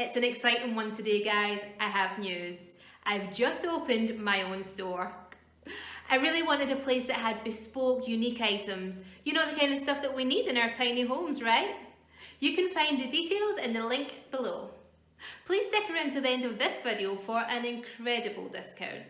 It's an exciting one today, guys. I have news. I've just opened my own store. I really wanted a place that had bespoke, unique items. You know, the kind of stuff that we need in our tiny homes, right? You can find the details in the link below. Please stick around to the end of this video for an incredible discount.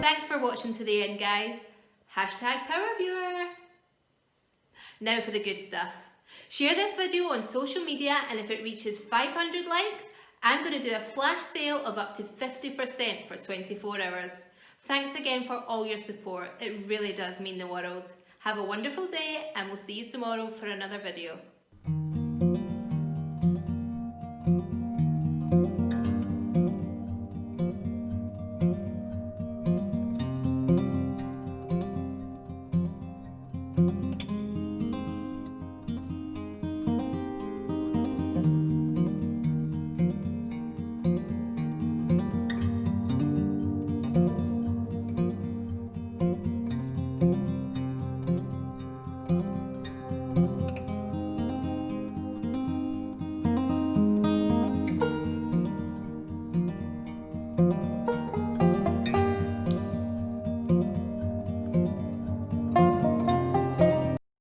Thanks for watching to the end, guys. #PowerViewer. Now for the good stuff. Share this video on social media, and if it reaches 500 likes, I'm going to do a flash sale of up to 50% for 24 hours. Thanks again for all your support. It really does mean the world. Have a wonderful day, and we'll see you tomorrow for another video.